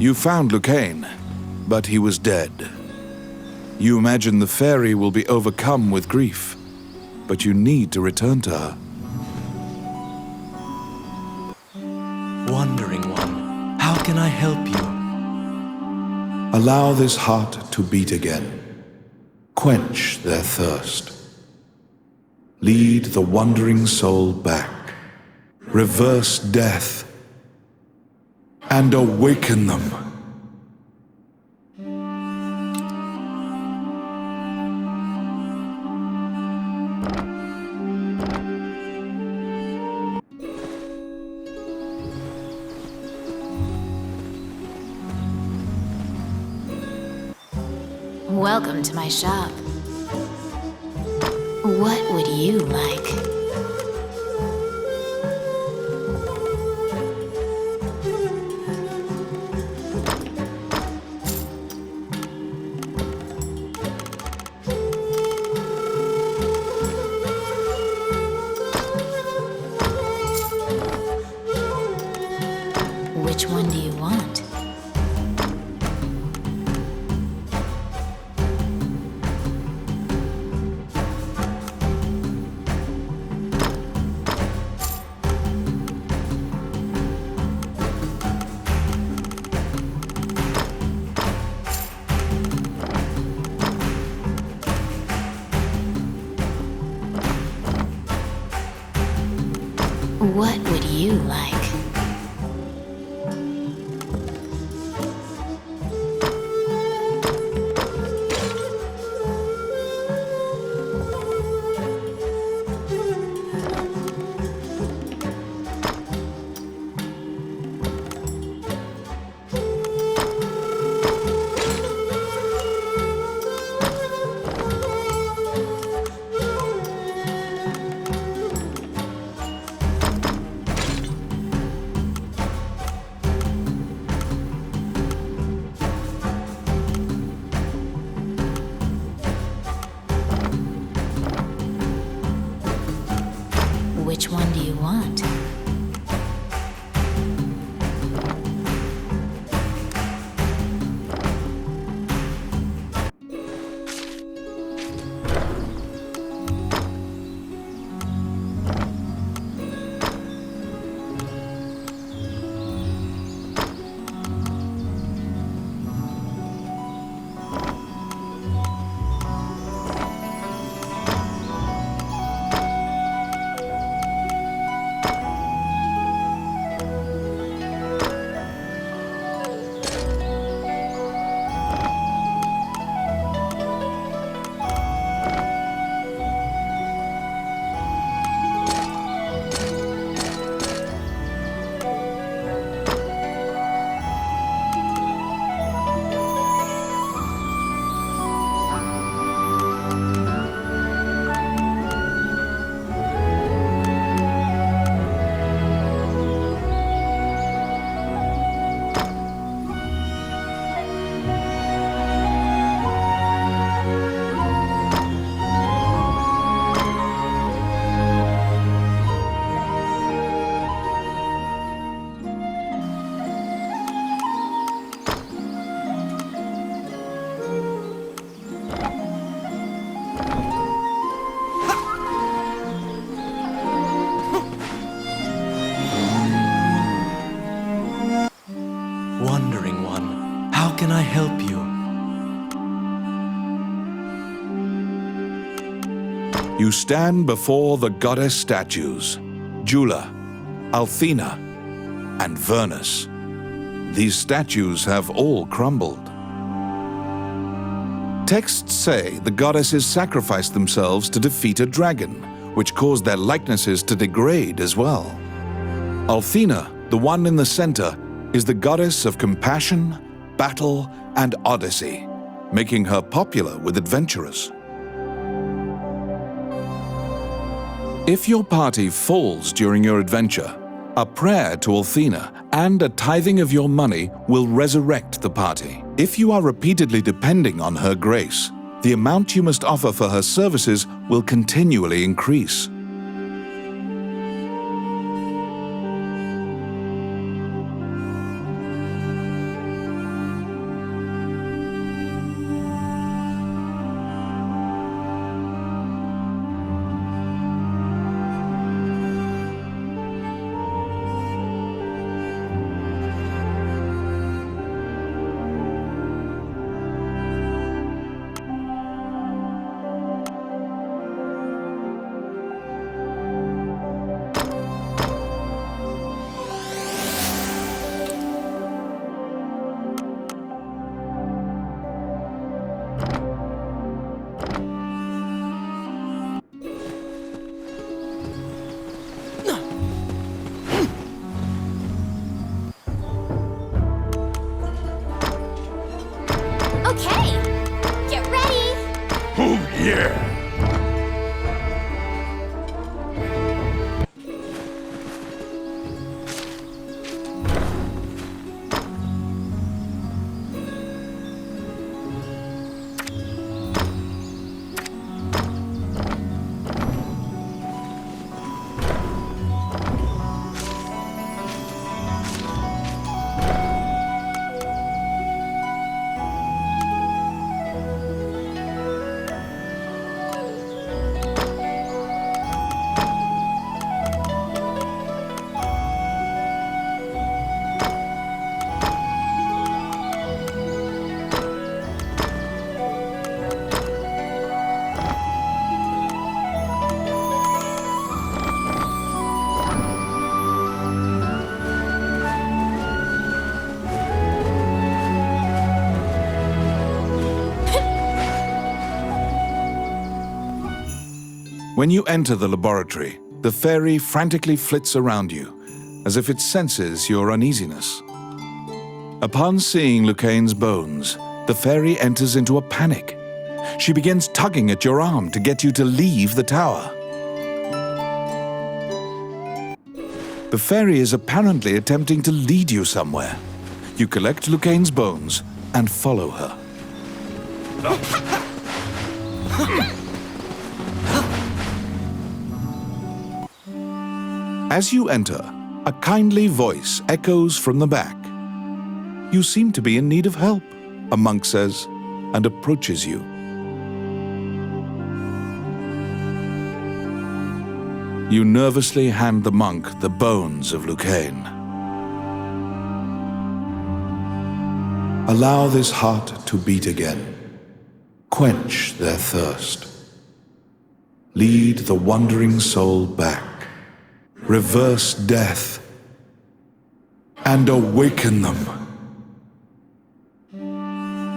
You found Lucane, but he was dead. You imagine the fairy will be overcome with grief, but you need to return to her. Wandering One, how can I help you? Allow this heart to beat again. Quench their thirst. Lead the wandering soul back. Reverse death. And awaken them. Welcome to my shop. What would you like? Which one do you want? What would you like? Which one do you want? Wandering One, how can I help you? You stand before the goddess statues, Jula, Althena, and Vernus. These statues have all crumbled. Texts say the goddesses sacrificed themselves to defeat a dragon, which caused their likenesses to degrade as well. Althena, the one in the center, is the goddess of compassion, battle, and odyssey, making her popular with adventurers. If your party falls during your adventure, a prayer to Althena and a tithing of your money will resurrect the party. If you are repeatedly depending on her grace, the amount you must offer for her services will continually increase. Okay, get ready. Oh, yeah! When you enter the laboratory, the fairy frantically flits around you, as if it senses your uneasiness. Upon seeing Lucane's bones, the fairy enters into a panic. She begins tugging at your arm to get you to leave the tower. The fairy is apparently attempting to lead you somewhere. You collect Lucane's bones and follow her. As you enter, a kindly voice echoes from the back. You seem to be in need of help, a monk says, and approaches you. You nervously hand the monk the bones of Lucane. Allow this heart to beat again. Quench their thirst. Lead the wandering soul back. Reverse death. And awaken them.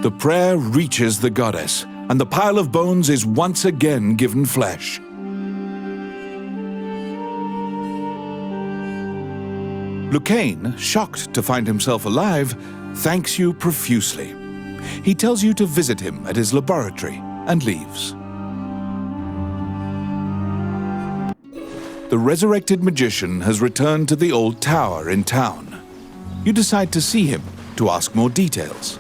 The prayer reaches the goddess, and the pile of bones is once again given flesh. Lucane, shocked to find himself alive, thanks you profusely. He tells you to visit him at his laboratory and leaves. The resurrected magician has returned to the old tower in town. You decide to see him to ask more details.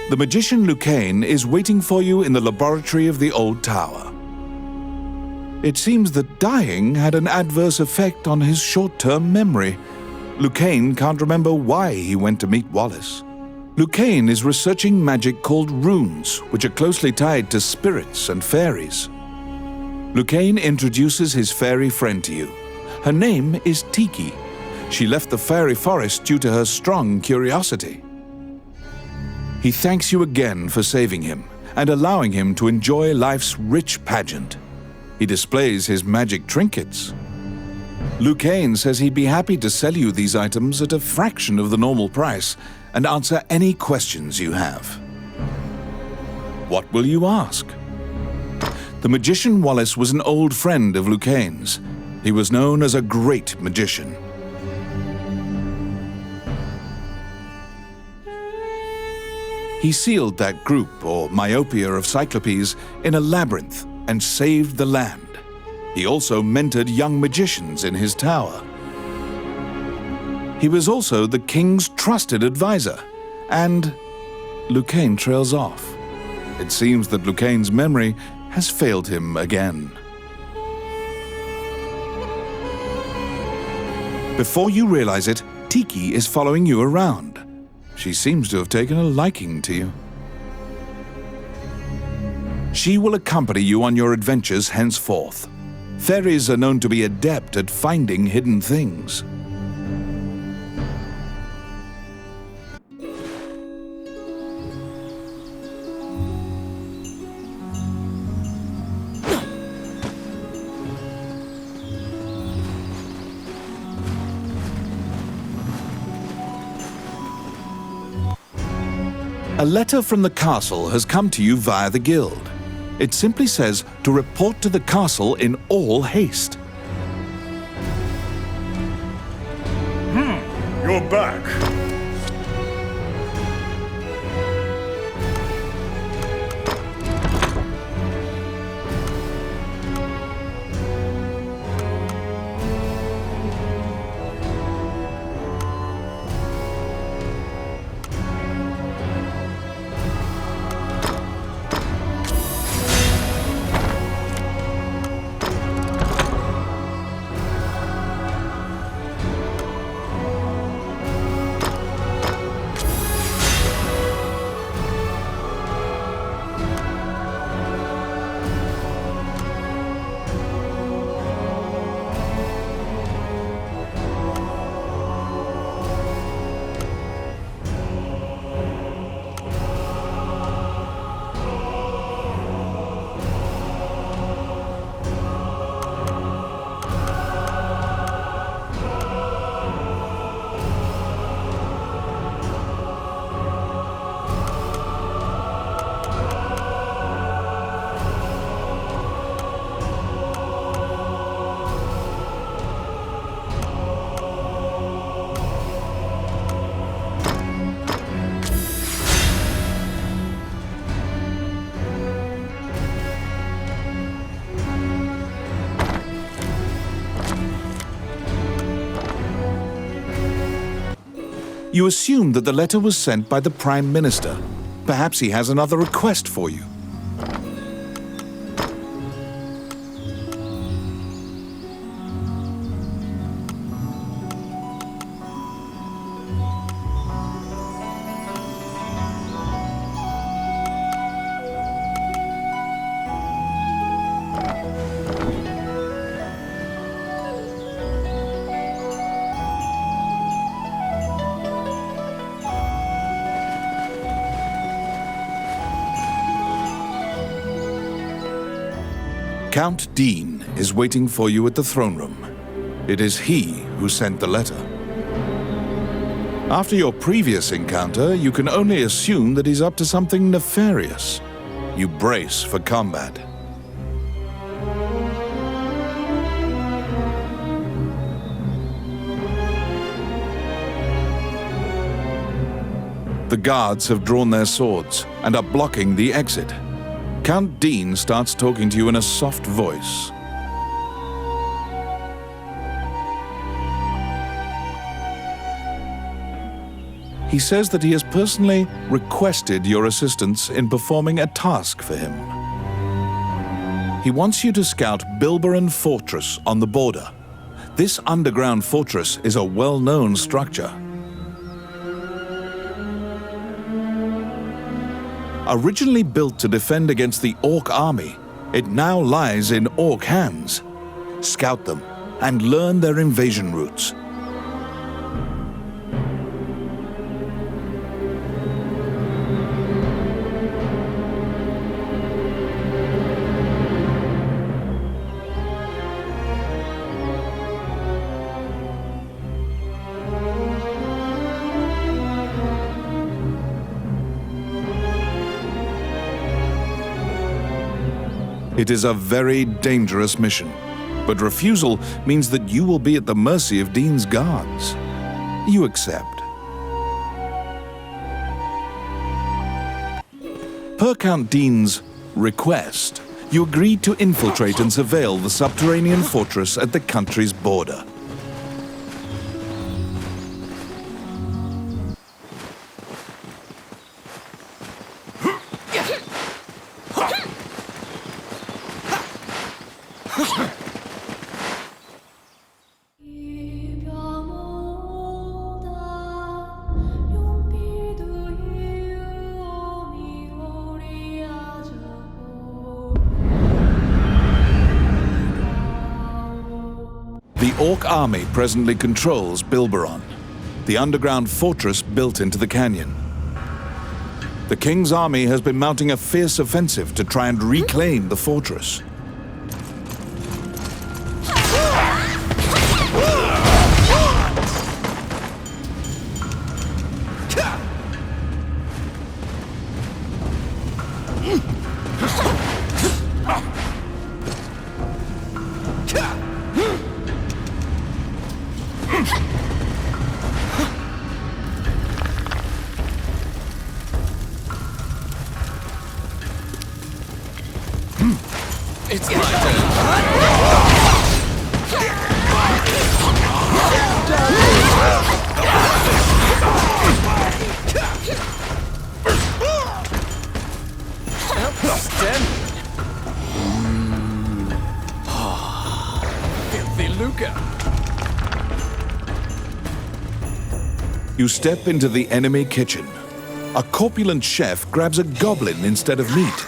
The magician Lucane is waiting for you in the laboratory of the old tower. It seems that dying had an adverse effect on his short-term memory. Lucane can't remember why he went to meet Wallace. Lucane is researching magic called runes, which are closely tied to spirits and fairies. Lucane introduces his fairy friend to you. Her name is Tiki. She left the fairy forest due to her strong curiosity. He thanks you again for saving him and allowing him to enjoy life's rich pageant. He displays his magic trinkets. Lucane says he'd be happy to sell you these items at a fraction of the normal price and answer any questions you have. What will you ask? The magician Wallace was an old friend of Lucane's. He was known as a great magician. He sealed that group, or myopia of Cyclopes, in a labyrinth and saved the land. He also mentored young magicians in his tower. He was also the king's trusted advisor, and Lucane trails off. It seems that Lucane's memory has failed him again. Before you realize it, Tiki is following you around. She seems to have taken a liking to you. She will accompany you on your adventures henceforth. Fairies are known to be adept at finding hidden things. A letter from the castle has come to you via the guild. It simply says to report to the castle in all haste. your back. You assume that the letter was sent by the Prime Minister. Perhaps he has another request for you. Count Dean is waiting for you at the throne room. It is he who sent the letter. After your previous encounter, you can only assume that he's up to something nefarious. You brace for combat. The guards have drawn their swords and are blocking the exit. Count Dean starts talking to you in a soft voice. He says that he has personally requested your assistance in performing a task for him. He wants you to scout Bilberon Fortress on the border. This underground fortress is a well-known structure. Originally built to defend against the Orc army, it now lies in Orc hands. Scout them and learn their invasion routes. It is a very dangerous mission, but refusal means that you will be at the mercy of Dean's guards. You accept. Per Count Dean's request, you agreed to infiltrate and surveil the subterranean fortress at the country's border. The Orc army presently controls Bilberon, the underground fortress built into the canyon. The King's army has been mounting a fierce offensive to try and reclaim the fortress. You step into the enemy kitchen. A corpulent chef grabs a goblin instead of meat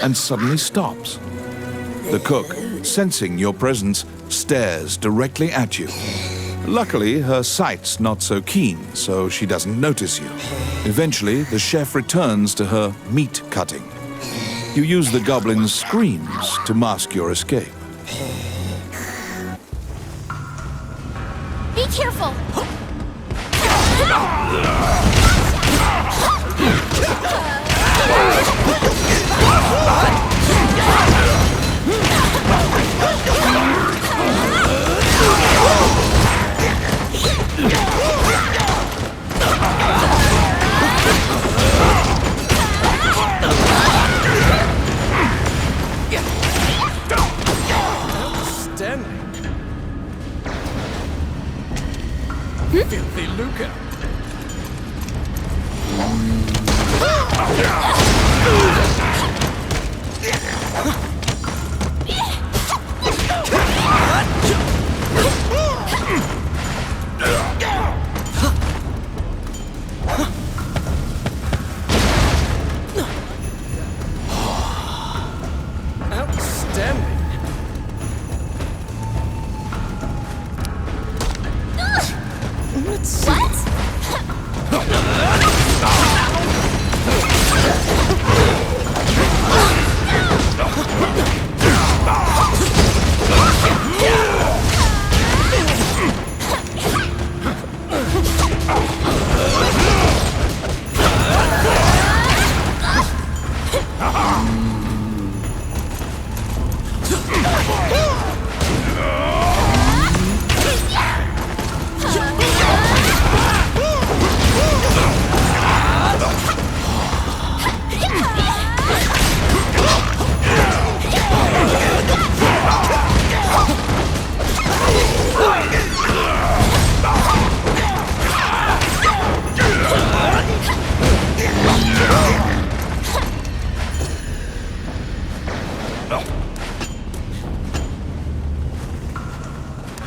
and suddenly stops. The cook, sensing your presence, stares directly at you. Luckily, her sight's not so keen, so she doesn't notice you. Eventually, the chef returns to her meat cutting. You use the goblin's screams to mask your escape. Be careful! Filthy lucre. Outstanding. Let's see. What?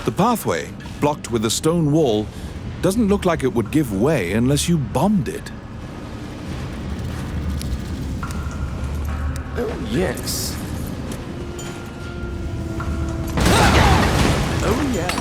The pathway, blocked with a stone wall, doesn't look like it would give way unless you bombed it. Oh, yes. Oh, yeah.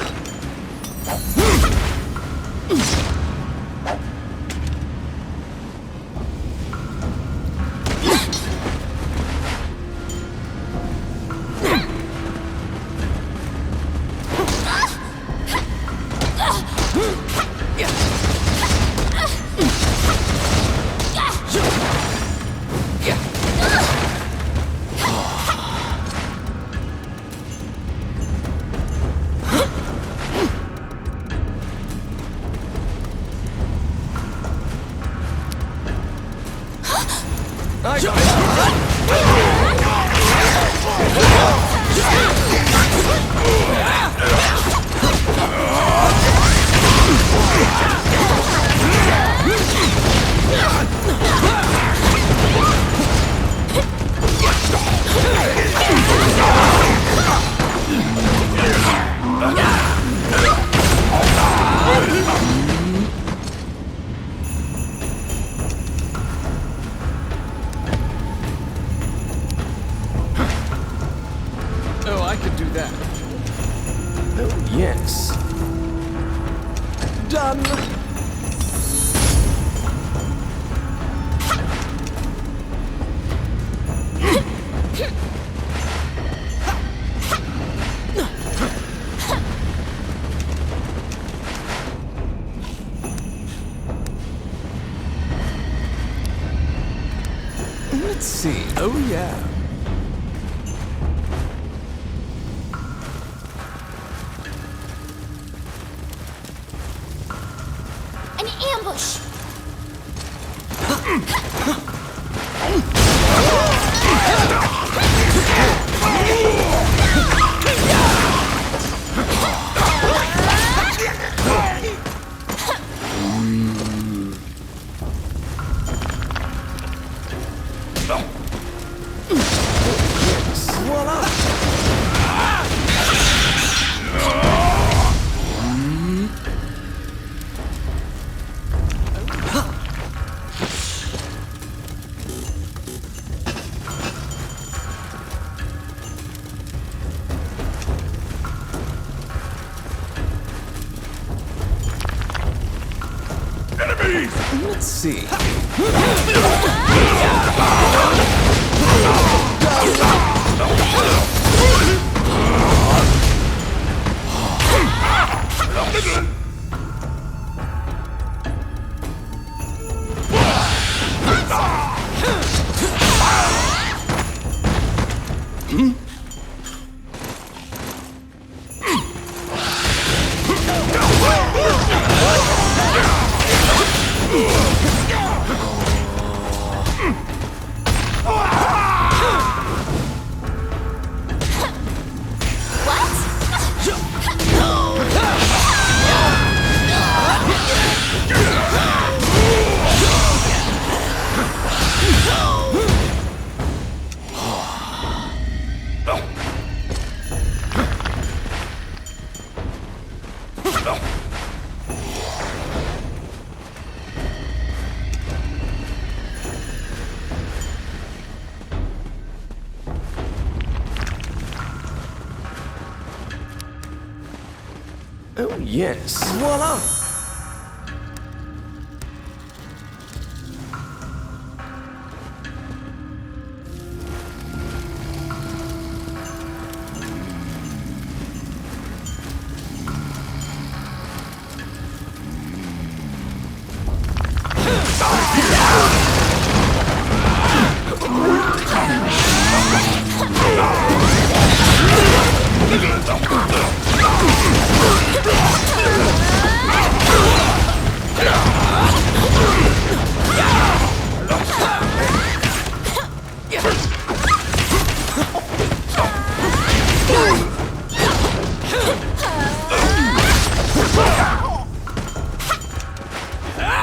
I got I could do that. Oh, yes. Done. Let's see. Oh, yeah. An ambush! Voila! Let's see. Oh, yes. Voila!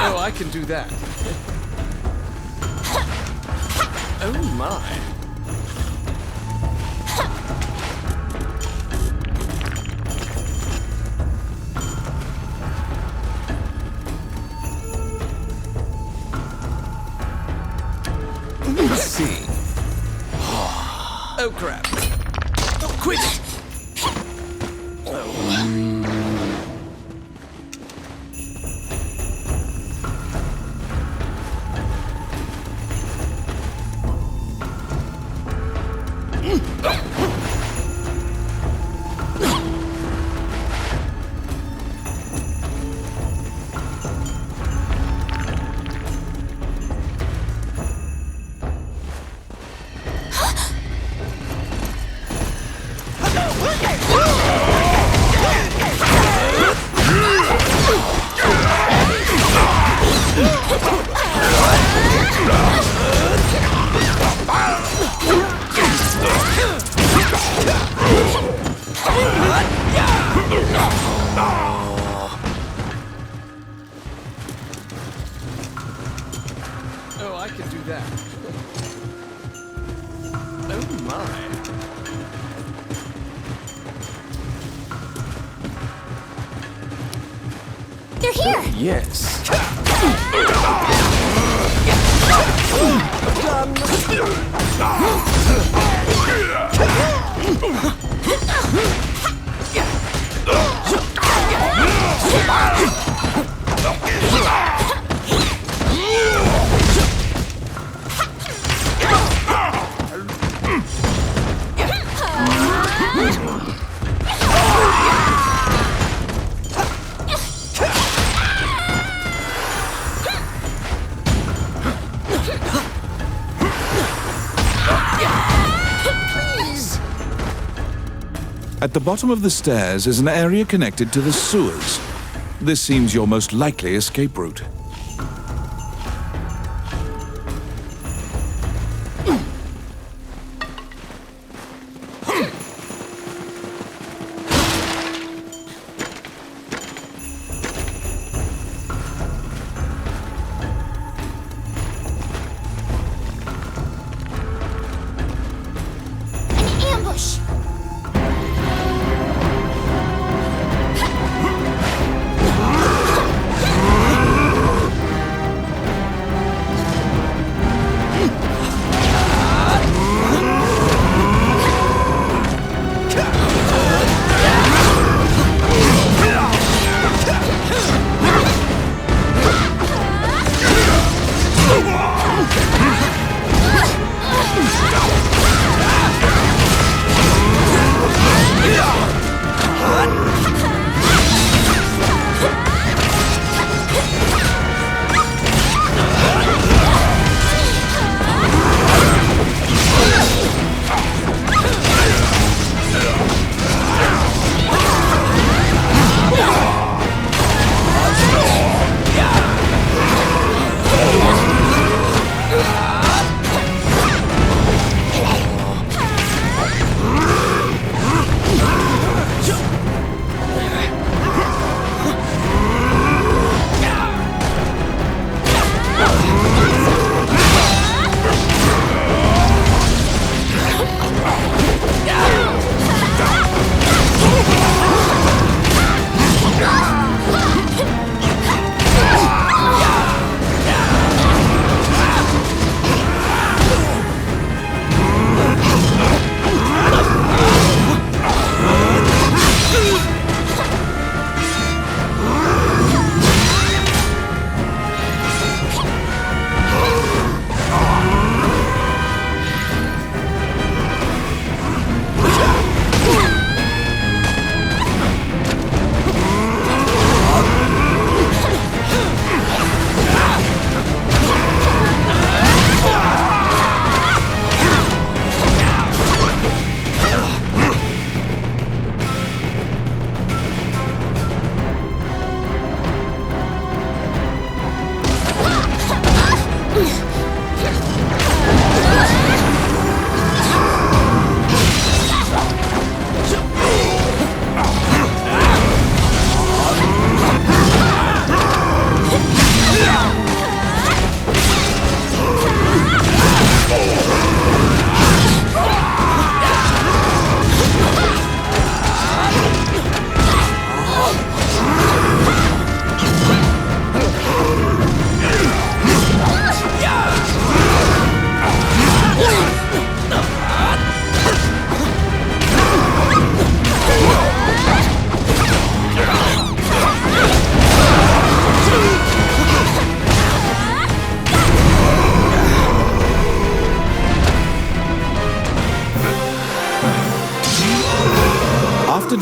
Oh, I can do that. Oh my. Let's see. Oh crap. Oh, quick! Oh, I can do that. Oh my. They're here! Yes. At the bottom of the stairs is an area connected to the sewers. This seems your most likely escape route. An ambush!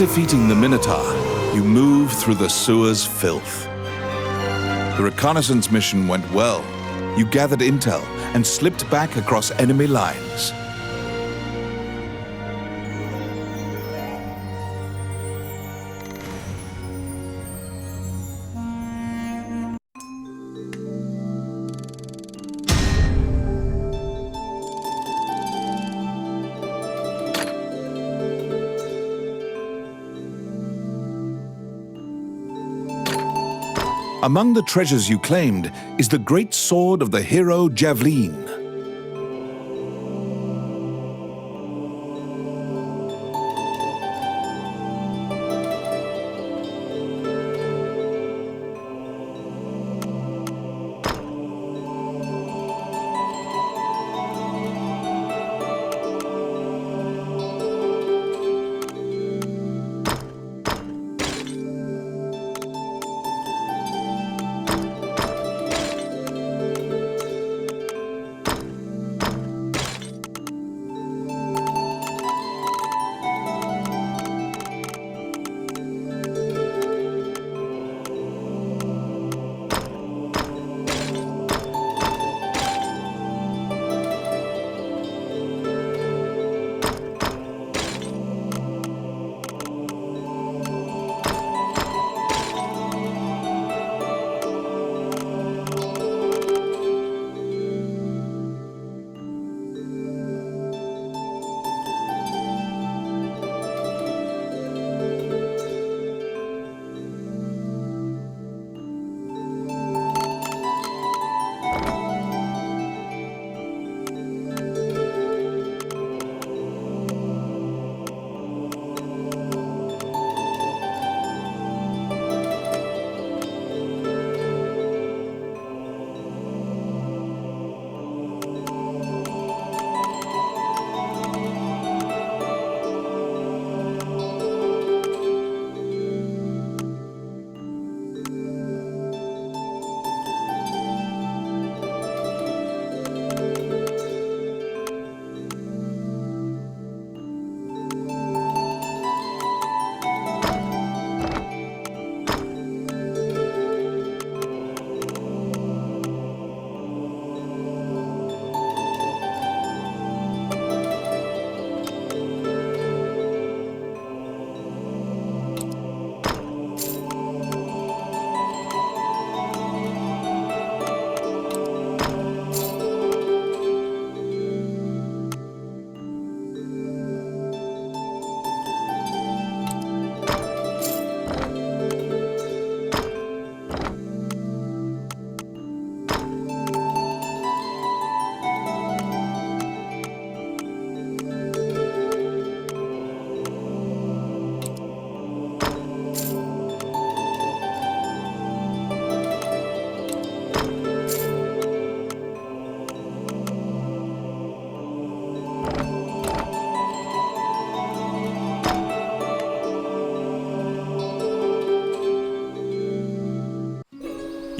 defeating the Minotaur, you move through the sewer's filth. The reconnaissance mission went well. You gathered intel and slipped back across enemy lines. Among the treasures you claimed is the great sword of the hero Javelin.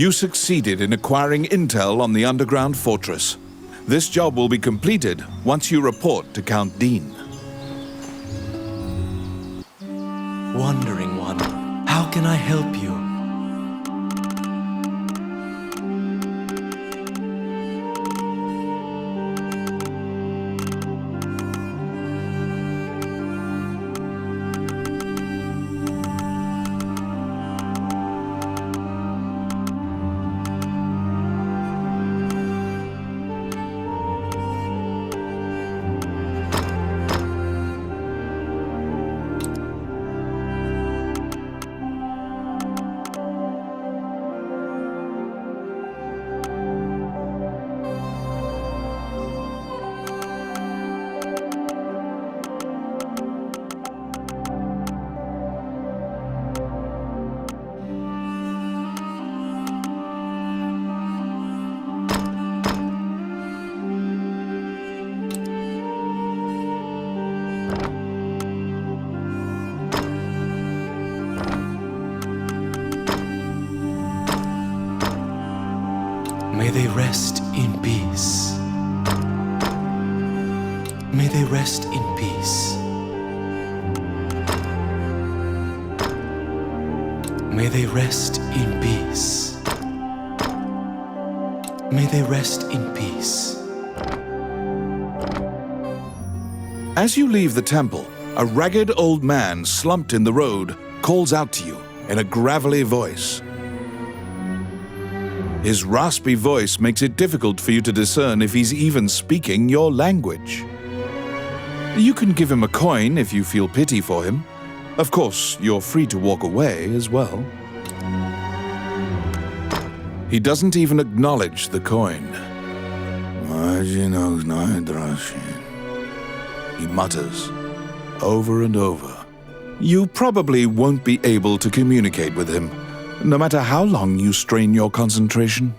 You succeeded in acquiring intel on the underground fortress. This job will be completed once you report to Count Dean. Wandering One, how can I help you? May they rest in peace. May they rest in peace. May they rest in peace. May they rest in peace. As you leave the temple, a ragged old man slumped in the road calls out to you in a gravelly voice. His raspy voice makes it difficult for you to discern if he's even speaking your language. You can give him a coin if you feel pity for him. Of course, you're free to walk away as well. He doesn't even acknowledge the coin. He mutters over and over. You probably won't be able to communicate with him, no matter how long you strain your concentration.